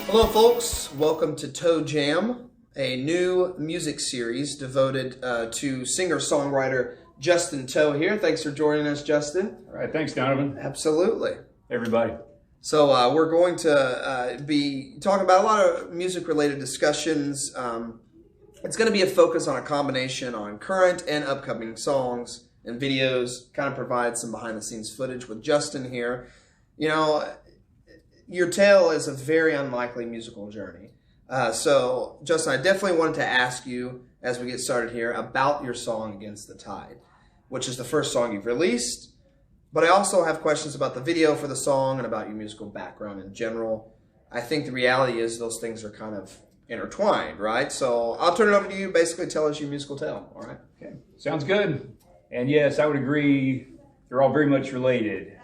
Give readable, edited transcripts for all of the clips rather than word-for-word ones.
Hello folks, welcome to Toe Jam, a new music series devoted to singer-songwriter Justin Toe here. Thanks for joining us, Justin. All right, thanks, Donovan. Absolutely. Everybody. So we're going to be talking about a lot of music-related discussions. It's going to be a focus on a combination on current and upcoming songs and videos, kind of provide some behind-the-scenes footage with Justin here. You know, your tale is a very unlikely musical journey. So, Justin, I definitely wanted to ask you, as we get started here, about your song Against the Tide, which is the first song you've released. But I also have questions about the video for the song and about your musical background in general. I think the reality is those things are kind of intertwined, right? So I'll turn it over to you. Basically, tell us your musical tale, all right? Okay, sounds good. And yes, I would agree. They're all very much related.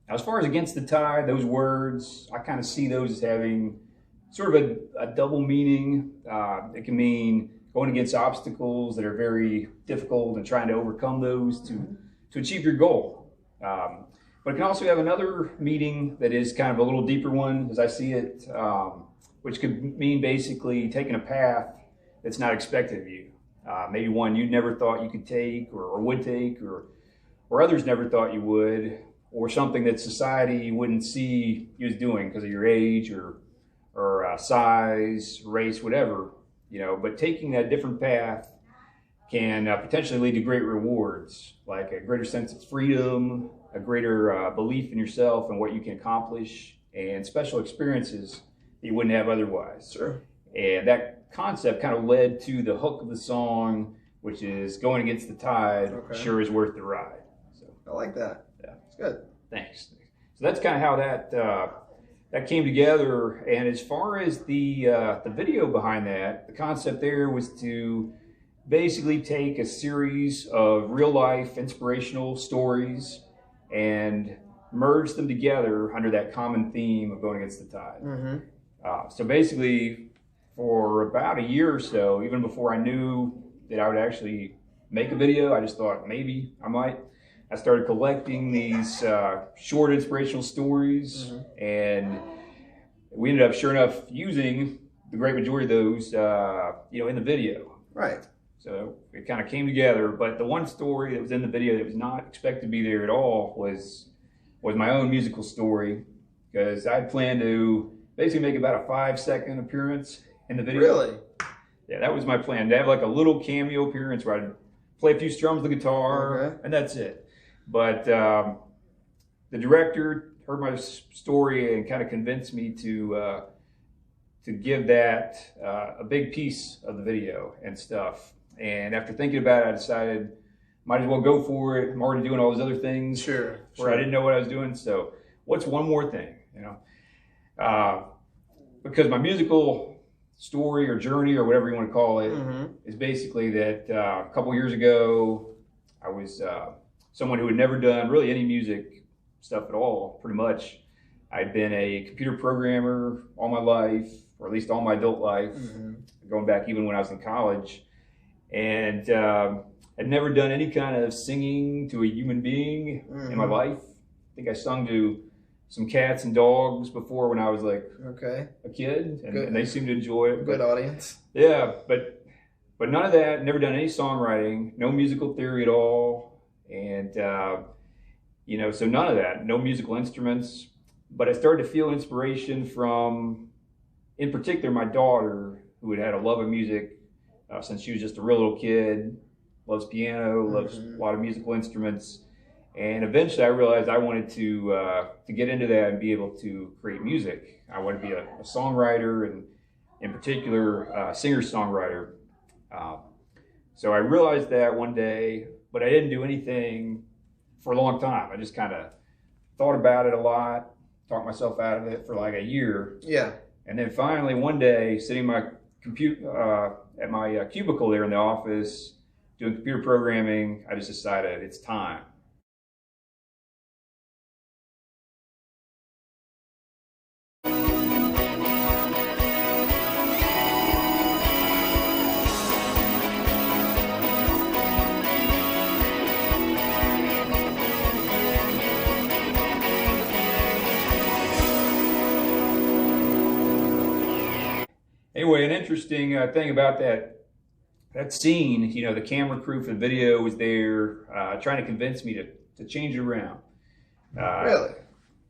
Now, as far as Against the Tide, those words, I kind of see those as having sort of a double meaning. It can mean going against obstacles that are very difficult and trying to overcome those to achieve your goal. But it can also have another meaning that is kind of a little deeper one, as I see it, which could mean basically taking a path that's not expected of you. Maybe one you never thought you could take or would take, or others never thought you would, or something that society wouldn't see you as doing because of your age or size, race, whatever, you know. But taking that different path can potentially lead to great rewards, like a greater sense of freedom, a greater belief in yourself and what you can accomplish, and special experiences that you wouldn't have otherwise. Sure. And that concept kind of led to the hook of the song, which is going against the tide, sure is worth the ride. So I like that. yeah, it's good. Thanks. So that's kind of how that came together. And as far as the video behind that, the concept there was to basically take a series of real life inspirational stories and merge them together under that common theme of going against the tide. Mm-hmm. So basically, for about a year or so, even before I knew that I would actually make a video, I just thought maybe I might. I started collecting these short inspirational stories, and we ended up, sure enough, using the great majority of those, in the video. Right. So it kind of came together. But the one story that was in the video that was not expected to be there at all was my own musical story, because I had planned to basically make about a 5-second appearance in the video. Really? Yeah, that was my plan, to have like a little cameo appearance where I'd play a few strums of the guitar, and that's it. But the director heard my story and kind of convinced me to give that a big piece of the video and stuff. And after thinking about it, I decided might as well go for it. I'm already doing all those other things where I didn't know what I was doing. So what's one more thing, because my musical story or journey or whatever you want to call it is basically that a couple years ago, I was someone who had never done really any music stuff at all, pretty much. I'd been a computer programmer all my life, or at least all my adult life, going back even when I was in college. And I'd never done any kind of singing to a human being in my life. I think I sung to some cats and dogs before when I was like a kid, and they seemed to enjoy it. Good audience. Yeah, but none of that, never done any songwriting, no musical theory at all. And, so none of that, no musical instruments. But I started to feel inspiration from, in particular, my daughter, who had had a love of music since she was just a real little kid, loves piano, loves a lot of musical instruments. And eventually I realized I wanted to get into that and be able to create music. I wanted to be a songwriter, and in particular, singer-songwriter. So I realized that one day, but I didn't do anything for a long time. I just kind of thought about it a lot, talked myself out of it for like a year. Yeah. And then finally one day, sitting at my cubicle there in the office, doing computer programming, I just decided it's time. interesting thing about that scene. You know, the camera crew for the video was there trying to convince me to change it around. Really?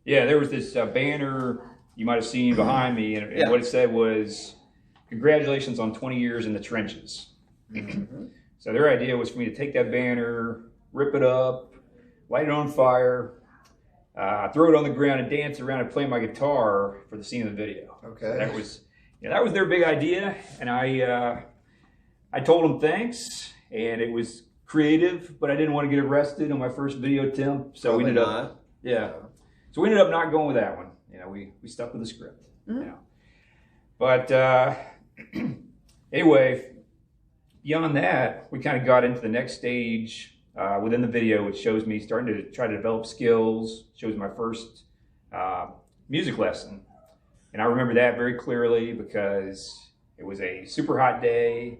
Yeah, there was this banner you might have seen behind me, and what it said was, "Congratulations on 20 years in the trenches." Mm-hmm. So their idea was for me to take that banner, rip it up, light it on fire, throw it on the ground, and dance around and play my guitar for the scene of the video. Okay. So that was their big idea, and I told them thanks, and it was creative, but I didn't want to get arrested on my first video attempt, so we ended up So we ended up not going with that one. You know, we stuck with the script. Mm-hmm. You know, but anyway. Beyond that, we kind of got into the next stage within the video, which shows me starting to try to develop skills, shows my first music lesson. And I remember that very clearly because it was a super hot day.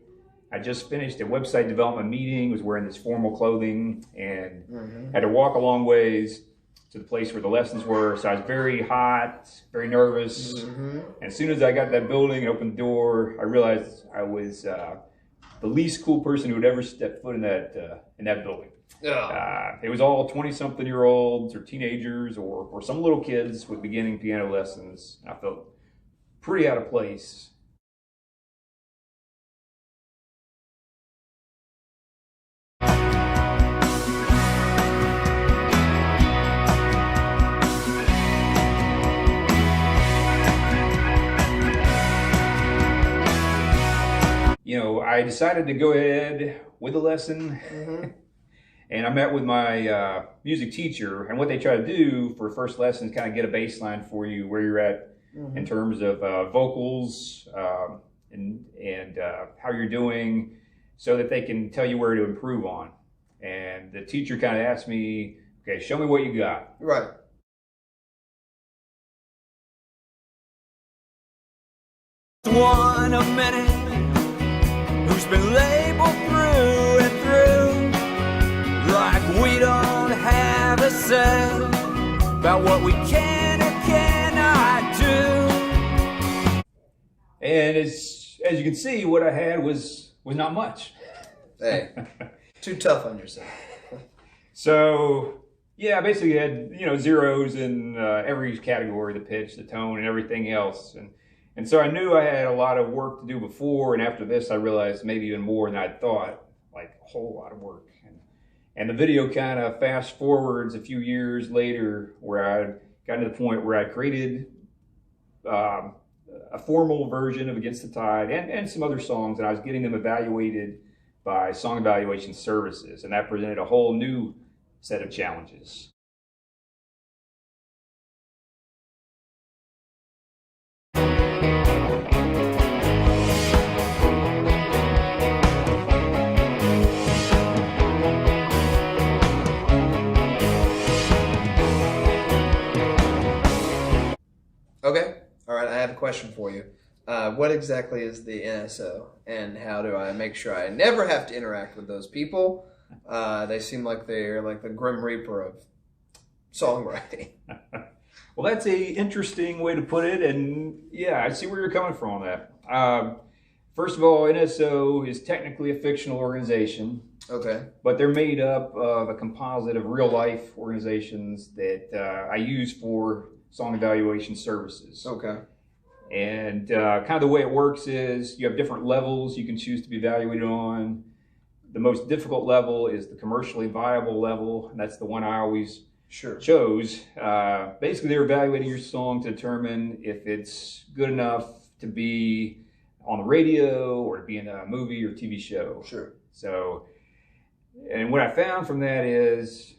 I just finished a website development meeting, was wearing this formal clothing, and had to walk a long ways to the place where the lessons were. So I was very hot, very nervous. Mm-hmm. And as soon as I got to that building and opened the door, I realized I was the least cool person who would ever step foot in that building. It was all 20-something-year-olds or teenagers or some little kids with beginning piano lessons. I felt pretty out of place. You know, I decided to go ahead with the lesson, and I met with my music teacher, and what they try to do for first lesson is kind of get a baseline for you where you're at in terms of vocals and how you're doing, so that they can tell you where to improve on. And the teacher kind of asked me, okay, show me what you got. Right. One a minute who's been labeled through and through, like we don't have a say about what we can or cannot do. And as you can see, what I had was not much. Hey, too tough on yourself. So yeah, I basically had, you know, zeros in every category, the pitch, the tone, and everything else. And so I knew I had a lot of work to do before, and after this I realized maybe even more than I'd thought, like a whole lot of work. And the video kind of fast forwards a few years later, where I got to the point where I created a formal version of Against the Tide and some other songs, and I was getting them evaluated by song evaluation services, and that presented a whole new set of challenges. Okay. All right. I have a question for you. What exactly is the NSO, and how do I make sure I never have to interact with those people? They seem like they're like the Grim Reaper of songwriting. Well, that's a interesting way to put it, and yeah, I see where you're coming from on that. First of all, NSO is technically a fictional organization. Okay. But they're made up of a composite of real-life organizations that I use for song evaluation services. Okay. And kind of the way it works is you have different levels you can choose to be evaluated on. The most difficult level is the commercially viable level, and that's the one I always chose. Basically, they're evaluating your song to determine if it's good enough to be on the radio or to be in a movie or TV show. Sure. So, and what I found from that is,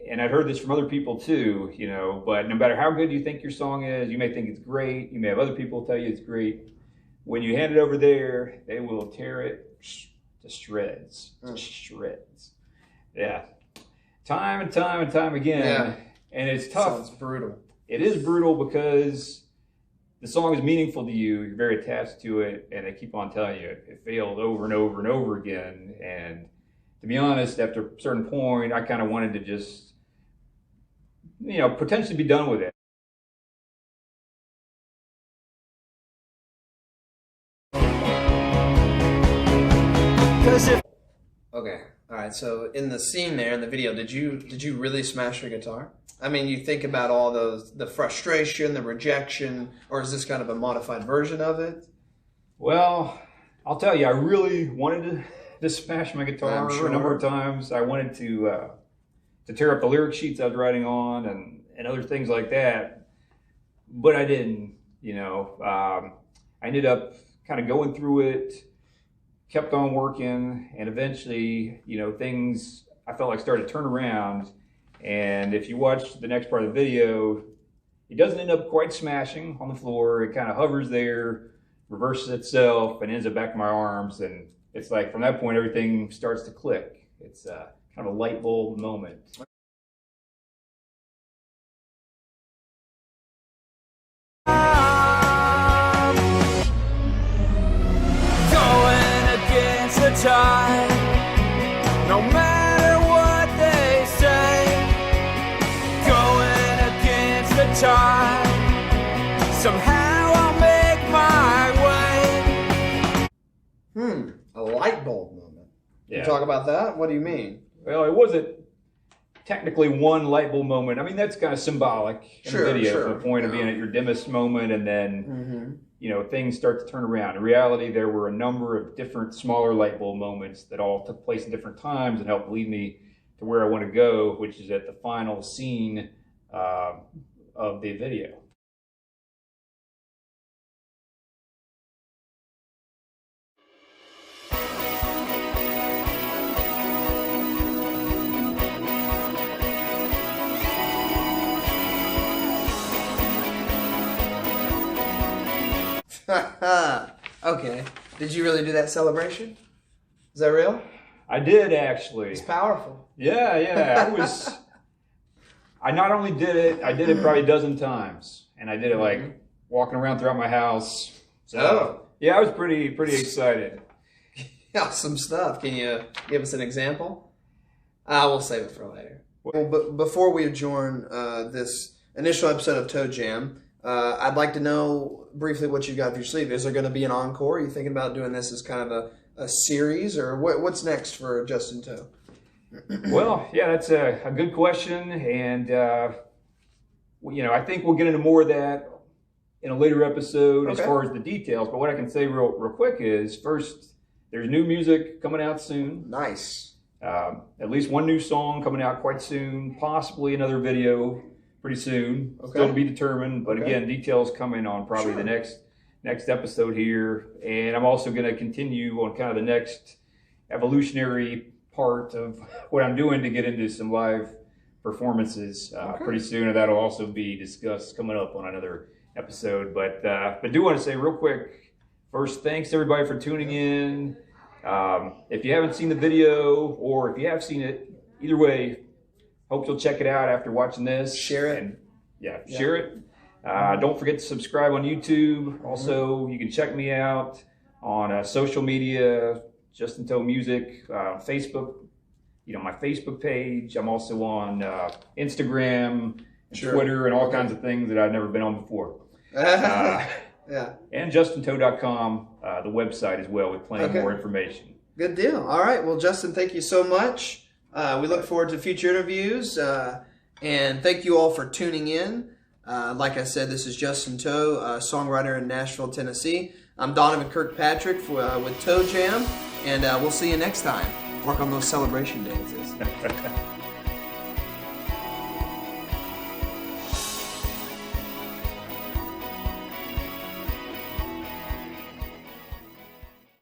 and I've heard this from other people too, you know, but no matter how good you think your song is, you may think it's great, you may have other people tell you it's great. When you hand it over there, they will tear it to shreds. To shreds. Yeah. Time and time and time again. Yeah. And it's tough. Sounds brutal. It is brutal because the song is meaningful to you, you're very attached to it, and they keep on telling you it failed over and over and over again. And to be honest, after a certain point, I kind of wanted to just, you know, potentially be done with it. Okay. All right. So in the scene there in the video, did you really smash your guitar? I mean, you think about all the frustration, the rejection, or is this kind of a modified version of it? Well, I'll tell you, I really wanted to smash my guitar I'm sure. a number of times. I wanted to tear up the lyric sheets I was writing on and other things like that, but I didn't. I ended up kind of going through it, kept on working, and eventually, things I felt like started to turn around. And if you watch the next part of the video, it doesn't end up quite smashing on the floor. It kind of hovers there, reverses itself, and ends up back in my arms. And it's like from that point, everything starts to click. It's kind of a light bulb moment. Going against the tide, no matter what they say. Going against the tide, somehow I'll make my way. A light bulb moment. Yeah. You talk about that? What do you mean? Well, it wasn't technically one light bulb moment. I mean, that's kind of symbolic in the video for the point of being at your dimmest moment, and then things start to turn around. In reality, there were a number of different smaller light bulb moments that all took place at different times and helped lead me to where I want to go, which is at the final scene of the video. Okay. Did you really do that celebration? Is that real? I did actually. It's powerful. Yeah. I not only did it, I did it probably a dozen times, and I did it like walking around throughout my house. So yeah, I was pretty excited. Awesome stuff. Can you give us an example? We'll save it for later. Well, but before we adjourn this initial episode of Toe Jam, I'd like to know briefly what you got up your sleeve. Is there going to be an encore? Are you thinking about doing this as kind of a series, or what's next for Justin Toe? Well, yeah, that's a good question, and I think we'll get into more of that in a later episode as far as the details. But what I can say real quick is, first, there's new music coming out soon. Nice. At least one new song coming out quite soon, possibly another video pretty soon. Okay. Still to be determined, but again, details coming on probably the next episode here. And I'm also going to continue on kind of the next evolutionary part of what I'm doing to get into some live performances pretty soon, and that'll also be discussed coming up on another episode. But do want to say real quick, first, thanks to everybody for tuning in. If you haven't seen the video, or if you have seen it, either way, hope you'll check it out after watching this. Share it. And share it. Don't forget to subscribe on YouTube. Also, you can check me out on social media, Justin Toe Music, Facebook, my Facebook page. I'm also on Instagram, and Twitter, and all kinds of things that I've never been on before. And JustinToe.com, the website as well, with plenty more information. Good deal. All right. Well, Justin, thank you so much. We look forward to future interviews, and thank you all for tuning in. Like I said, this is Justin Toe, songwriter in Nashville, Tennessee. I'm Donovan Kirkpatrick with Toe Jam, and we'll see you next time. Work on those celebration dances.